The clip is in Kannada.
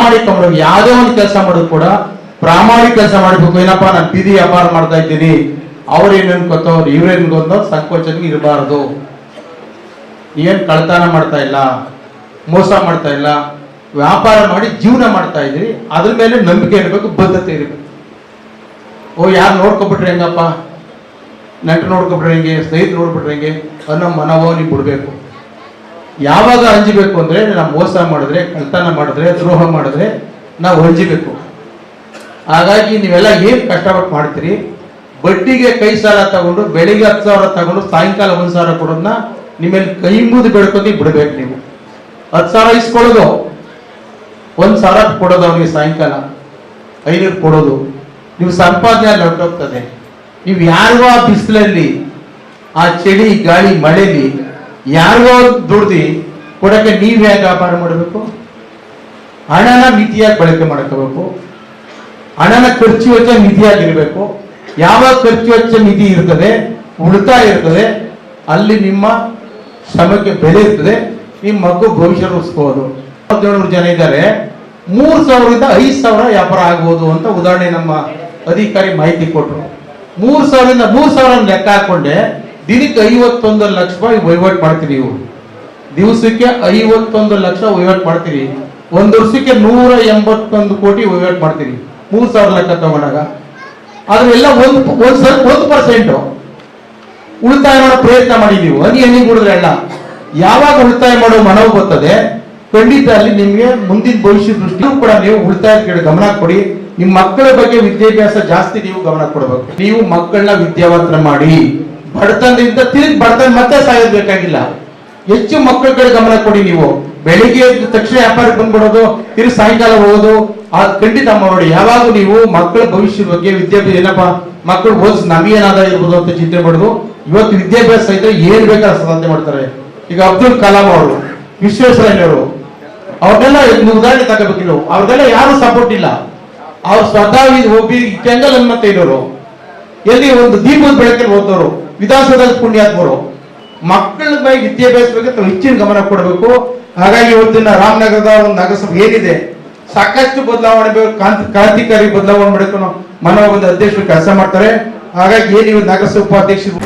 ಪ್ರಾಮಾಣಿಕ ಮಾಡಬೇಕು. ಯಾವುದೇ ಒಂದು ಕೆಲಸ ಮಾಡೋದು ಕೂಡ ಪ್ರಾಮಾಣಿಕ ಕೆಲಸ ಮಾಡಬೇಕು. ಏನಪ್ಪಾ ನಾನು ಬೀದಿ ವ್ಯಾಪಾರ ಮಾಡ್ತಾ ಇದ್ದೀನಿ, ಅವ್ರೇನು ಅನ್ಕೋತವ್ರು ಇವ್ರೇನು ಅನ್ಕೋತ ಸಂಕೋಚನೆ ಇರಬಾರದು. ಏನ್ ಕಳ್ತನ ಮಾಡ್ತಾ ಇಲ್ಲ, ಮೋಸ ಮಾಡ್ತಾ ಇಲ್ಲ, ವ್ಯಾಪಾರ ಮಾಡಿ ಜೀವನ ಮಾಡ್ತಾ ಇದ್ರಿ, ಅದ್ರ ಮೇಲೆ ನಂಬಿಕೆ ಇರಬೇಕು, ಬದ್ಧತೆ ಇರಬೇಕು. ಓ ಯಾರು ನೋಡ್ಕೊಬಿಟ್ರೆ ಹೆಂಗಪ್ಪ, ನೆಂಟರು ನೋಡ್ಕೊಬಿಟ್ರೆ ಹೆಂಗೆ, ಸ್ನೇಹಿತರು ನೋಡ್ಬಿಟ್ರೆ ಹೆಂಗೆ ಅನ್ನೋ ಮನವೋ ನೀವು ಬಿಡ್ಬೇಕು. ಯಾವಾಗ ಅಂಜಬೇಕು ಅಂದ್ರೆ ನಾವು ಮೋಸ ಮಾಡಿದ್ರೆ, ಕಳ್ತನ ಮಾಡಿದ್ರೆ, ದ್ರೋಹ ಮಾಡಿದ್ರೆ ನಾವು ಅಂಜಬೇಕು. ಹಾಗಾಗಿ ನೀವೆಲ್ಲ ಏನ್ ಕಷ್ಟಪಟ್ಟು ಮಾಡ್ತೀರಿ, ಬಡ್ಡಿಗೆ ಕೈ ಸಾಲ ತಗೊಂಡು ಬೆಳಿಗ್ಗೆ 10,000 ತಗೊಂಡು ಸಾಯಂಕಾಲ 1,000 ಕೊಡೋದನ್ನ ನಿಮ್ಮಲ್ಲಿ ಕೈ ಮುಗಿದು ಬೆಳ್ಕೊಂಡು ಬಿಡ್ಬೇಕು. ನೀವು 10,000 ಇಸ್ಕೊಳ್ಳೋದು, 1,000 ಕೊಡೋದು, ಅವನಿಗೆ ಸಾಯಂಕಾಲ 500 ಕೊಡೋದು, ನೀವು ಸಂಪಾದನೆ ಅಲ್ಲಿ ಹೊರಟೋಗ್ತದೆ. ನೀವು ಯಾರಿಗೋ ಆ ಬಿಸಿಲಲ್ಲಿ, ಆ ಚಳಿ ಗಾಳಿ ಮಳೆಲಿ ಯಾರಿಗೋ ದುಡ್ದು ಕೊಡಕ್ಕೆ ನೀವು ಹೇಗೆ ವ್ಯಾಪಾರ ಮಾಡಬೇಕು? ಹಣನ ಮಿತಿಯಾಗಿ ಬಳಕೆ ಮಾಡ್ಕೋಬೇಕು. ಹಣನ ಖರ್ಚು ವೆಚ್ಚ ಮಿತಿಯಾಗಿರ್ಬೇಕು. ಯಾವಾಗ ಖರ್ಚು ವೆಚ್ಚ ಮಿತಿ ಇರ್ತದೆ, ಉಳಿತಾಯ ಇರ್ತದೆ, ಅಲ್ಲಿ ನಿಮ್ಮ ಶ್ರಮಕ್ಕೆ ಬೆಲೆ ಇರ್ತದೆ. ನಿಮ್ಮ ಮಗು ಭವಿಷ್ಯ ರೂಪಿಸ್ಬೋದು. 17 ಜನ ಇದ್ದಾರೆ, 3,000ರಿಂದ 5,000 ವ್ಯಾಪಾರ ಆಗ್ಬೋದು ಅಂತ ಉದಾಹರಣೆ ನಮ್ಮ ಅಧಿಕಾರಿ ಮಾಹಿತಿ ಕೊಟ್ಟರು. 3,000ರಿಂದ 3,000 ಲೆಕ್ಕ ಹಾಕೊಂಡೆ ದಿನಕ್ಕೆ 51 ಲಕ್ಷ ರೂಪಾಯಿ ವಹಿವಾಟು ಮಾಡ್ತೀರಿ. ನೀವು ದಿವಸಕ್ಕೆ 51 ಲಕ್ಷ ವಹಿವಾಟು ಮಾಡ್ತೀರಿ. ಒಂದು ವರ್ಷಕ್ಕೆ 181 ಕೋಟಿ ವಹಿವಾಟು ಮಾಡ್ತೀರಿ 3,000 ಲೆಕ್ಕ ತಗೊಂಡಾಗ. ಅದ್ರೆಲ್ಲ 1% ಉಳಿತಾಯ ಮಾಡೋ ಪ್ರಯತ್ನ ಮಾಡಿದೀವಿ. ಹನಿ ಕುಡಿದ್ರೆ ಅಲ್ಲ. ಯಾವಾಗ ಉಳಿತಾಯ ಮಾಡೋ ಮನವು ಬರ್ತದೆ, ಖಂಡಿತ ಅಲ್ಲಿ ನಿಮ್ಗೆ ಮುಂದಿನ ಭವಿಷ್ಯ ದೃಷ್ಟಿಯೂ ಕೂಡ ನೀವು ಉಳಿತಾಯದ ಕಡೆ ಗಮನ ಕೊಡಿ. ನಿಮ್ಮ ಮಕ್ಕಳ ಬಗ್ಗೆ ವಿದ್ಯಾಭ್ಯಾಸ ಜಾಸ್ತಿ ನೀವು ಗಮನ ಕೊಡಬೇಕು. ನೀವು ಮಕ್ಕಳನ್ನ ವಿದ್ಯಾವಂತರ ಮಾಡಿ, ಬಡತನದಿಂದ ತಿರುಗಿ ಬಡತನ ಮತ್ತೆ ಸಾಯೋದು ಬೇಕಾಗಿಲ್ಲ. ಹೆಚ್ಚು ಮಕ್ಕಳ ಕಡೆ ಗಮನ ಕೊಡಿ. ನೀವು ಬೆಳಿಗ್ಗೆ ಎದ್ದ ತಕ್ಷಣ ವ್ಯಾಪಾರಕ್ಕೆ ಬಂದ್ಬಿಡೋದು, ತಿರುಗಿ ಸಾಯಂಕಾಲ ಹೋಗೋದು, ಅದು ಖಂಡಿತ ಮಾಡಿ. ಯಾವಾಗ ನೀವು ಮಕ್ಕಳ ಭವಿಷ್ಯದ ಬಗ್ಗೆ ವಿದ್ಯಾಭ್ಯಾಸ, ಏನಪ್ಪಾ ಮಕ್ಕಳು ಓದಿಸ್ ನಮಗೇನಾದ ಇರ್ಬೋದು ಅಂತ ಚಿಂತೆ ಮಾಡೋದು. ಇವತ್ತು ವಿದ್ಯಾಭ್ಯಾಸ ಇದ್ರೆ ಏನ್ ಬೇಕಾದ್ರೆ ಸಾಧನೆ ಮಾಡ್ತಾರೆ. ಈಗ ಅಬ್ದುಲ್ ಕಲಾಂ ಅವರು, ವಿಶ್ವೇಶ್ವರಯ್ಯನವರು, ಅವ್ರನ್ನೆಲ್ಲ ಉದಾಹರಣೆ ತಗೋಬೇಕಿಲ್ಲ. ಅವ್ರಿಗೆಲ್ಲ ಯಾರು ಸಪೋರ್ಟ್ ಇಲ್ಲ. ಅವ್ರು ಸ್ವತಃ ಒಬ್ಬಿ ಕೆಂಗಲ್ ಹನುಮಂತ ಇರೋರು, ಎಲ್ಲಿ ಒಂದು ದೀಪದ ಬೆಳಕಲ್ಲಿ ಓದೋರು, ವಿಧಾನಸೌಧದಲ್ಲಿ ಪುಣ್ಯಾತ್ಮರು. ಮಕ್ಕಳ ಬಗ್ಗೆ ವಿದ್ಯಾಭ್ಯಾಸ ಬಗ್ಗೆ ಹೆಚ್ಚಿನ ಗಮನ ಕೊಡಬೇಕು. ಹಾಗಾಗಿ ಇವತ್ತಿನ ರಾಮನಗರದ ಒಂದು ನಗರಸಭೆ ಏನಿದೆ, ಸಾಕಷ್ಟು ಬದಲಾವಣೆ ಬೇಕು, ಕ್ರಾಂತಿಕಾರಿ ಬದಲಾವಣೆ ಮಾಡಬೇಕು. ಮನೋಬಂಧ ಅಧ್ಯಕ್ಷರು ಕೆಲಸ ಮಾಡ್ತಾರೆ. ಹಾಗಾಗಿ ಏನು ನಗರಸಭಾ ಉಪಾಧ್ಯಕ್ಷರು